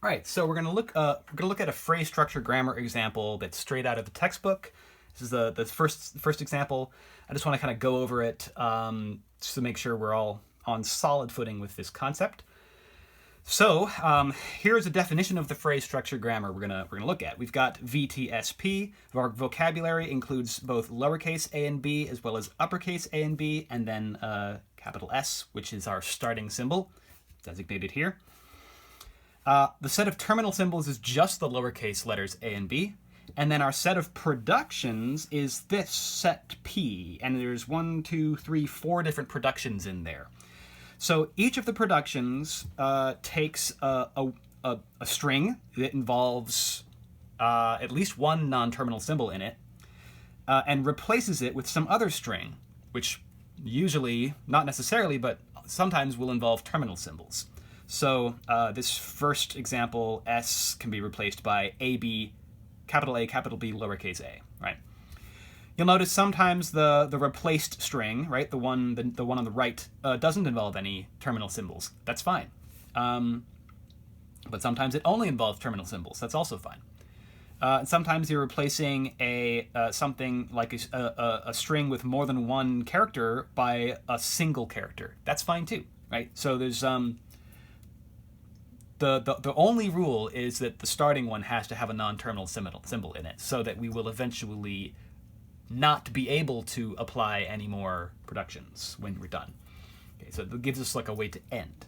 All right, so we're gonna look at a phrase structure grammar example that's straight out of the textbook. This is the first example. I just want to kind of go over it just to make sure we're all on solid footing with this concept. So here's a definition of the phrase structure grammar we're gonna look at. We've got VTSP. Our vocabulary includes both lowercase a and b as well as uppercase a and b, and then capital S, which is our starting symbol, designated here. The set of terminal symbols is just the lowercase letters a and b. And then our set of productions is this set P. And there's 1, 2, 3, 4 different productions in there. So each of the productions takes a string that involves at least one non-terminal symbol in it and replaces it with some other string, which usually, not necessarily, but sometimes will involve terminal symbols. So this first example, S, can be replaced by AB, capital A, capital B, lowercase a, right? You'll notice sometimes the replaced string, right, the one on the right, doesn't involve any terminal symbols. That's fine. But sometimes it only involves terminal symbols. That's also fine. And sometimes you're replacing something like a string with more than one character by a single character. That's fine too, right? So there's the only rule is that the starting one has to have a non-terminal symbol in it, so that we will eventually not be able to apply any more productions when we're done. Okay, so it gives us like a way to end.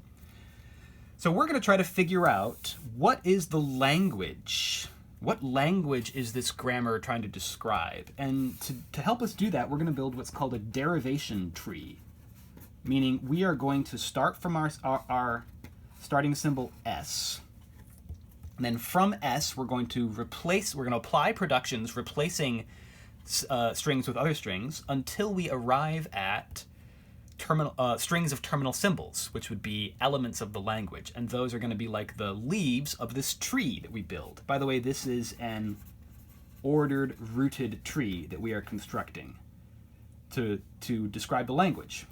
So we're going to try to figure out what is the language. What language is this grammar trying to describe? And to help us do that, we're going to build what's called a derivation tree, meaning we are going to start from our starting symbol S. And then from S, we're going to apply productions replacing strings with other strings until we arrive at strings of terminal symbols, which would be elements of the language. And those are going to be like the leaves of this tree that we build. By the way, this is an ordered rooted tree that we are constructing to describe the language.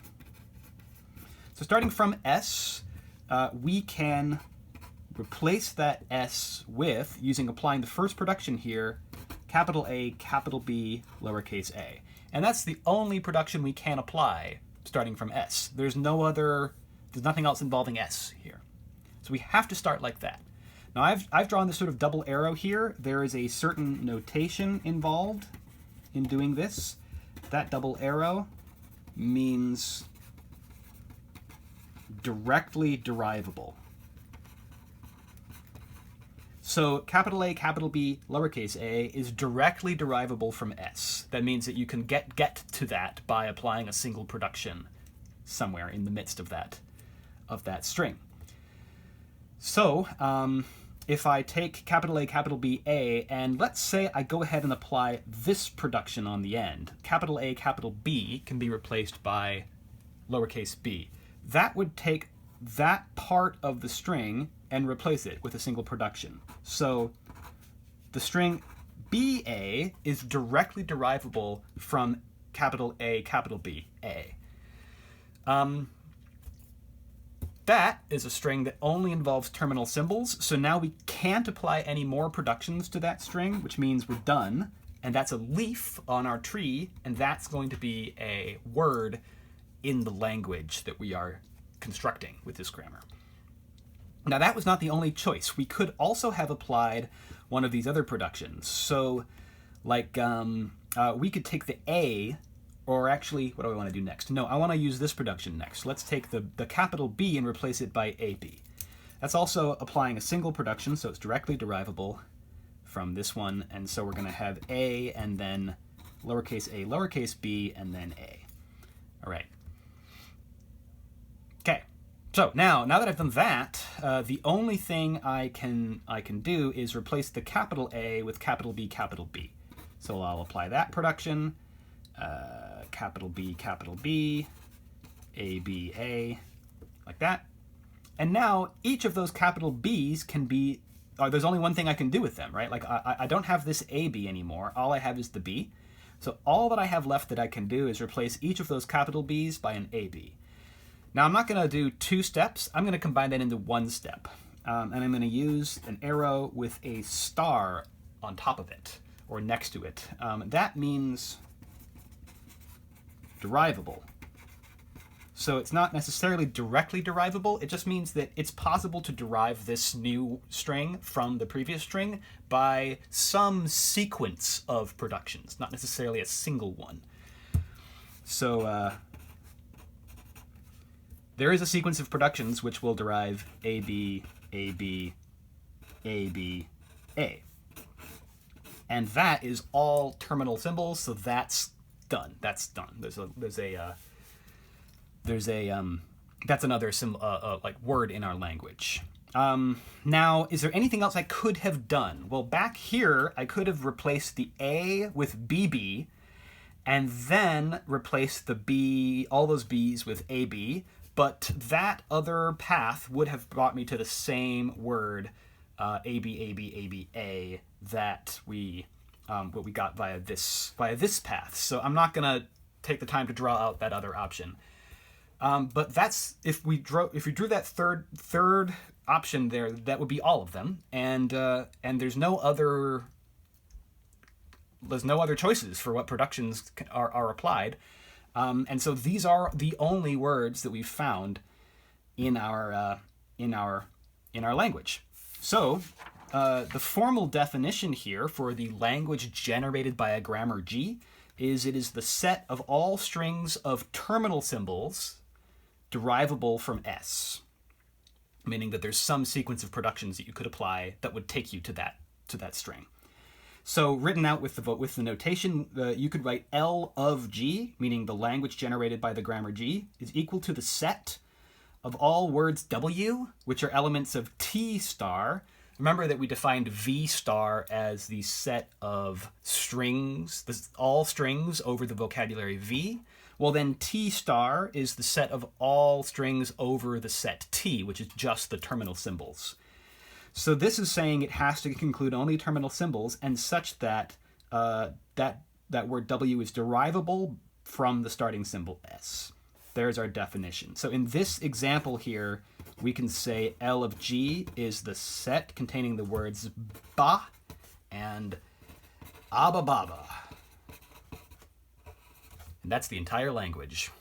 So starting from S, we can replace that S with, applying the first production here, capital A, capital B, lowercase a. And that's the only production we can apply starting from S. There's nothing else involving S here. So we have to start like that. Now I've drawn this sort of double arrow here. There is a certain notation involved in doing this. That double arrow means directly derivable. So capital A, capital B, lowercase a is directly derivable from S. That means that you can get to that by applying a single production somewhere in the midst of that string. So if I take capital A, capital B, A, and let's say I go ahead and apply this production on the end, capital A, capital B can be replaced by lowercase b. That would take that part of the string and replace it with a single production. So the string BA is directly derivable from capital A, capital B, A. That is a string that only involves terminal symbols, so now we can't apply any more productions to that string, which means we're done, and that's a leaf on our tree, and that's going to be a word in the language that we are constructing with this grammar. Now that was not the only choice. We could also have applied one of these other productions. So like we could take the A, or actually, what do I want to do next? No, I want to use this production next. Let's take the capital B and replace it by AB. That's also applying a single production, so it's directly derivable from this one. And so we're going to have A and then lowercase b, and then A. All right. Okay, so now that I've done that, the only thing I can do is replace the capital A with capital B, capital B. So I'll apply that production, capital B, A, B, A, like that. And now each of those capital B's can be, there's only one thing I can do with them, right? Like I don't have this AB anymore. All I have is the B. So all that I have left that I can do is replace each of those capital B's by an AB. Now I'm not going to do two steps. I'm going to combine that into one step. and I'm going to use an arrow with a star on top of it, or next to it. That means derivable. So it's not necessarily directly derivable, it just means that it's possible to derive this new string from the previous string by some sequence of productions, not necessarily a single one. So there is a sequence of productions which will derive A, B, A, B, A, B, A. And that is all terminal symbols, so that's done. That's done. That's another like word in our language. Now, is there anything else I could have done? Well, back here, I could have replaced the A with BB, and then replaced the B, all those B's with AB, but that other path would have brought me to the same word, AB, AB, AB, A, that what we got via this path. So I'm not gonna take the time to draw out that other option. But that's if we drew that third option there, that would be all of them, and there's no other choices for what productions are applied, and so these are the only words that we've found in our language. So the formal definition here for the language generated by a grammar G is it is the set of all strings of terminal symbols derivable from S, meaning that there's some sequence of productions that you could apply that would take you to that string. So written out with the notation, you could write L of G, meaning the language generated by the grammar G, is equal to the set of all words W, which are elements of T star. Remember that we defined V star as the set of strings, all strings over the vocabulary V. Well, then T star is the set of all strings over the set T, which is just the terminal symbols. So this is saying it has to include only terminal symbols, and such that that word W is derivable from the starting symbol S. There's our definition. So in this example here, we can say L of G is the set containing the words ba and abba baba. And that's the entire language.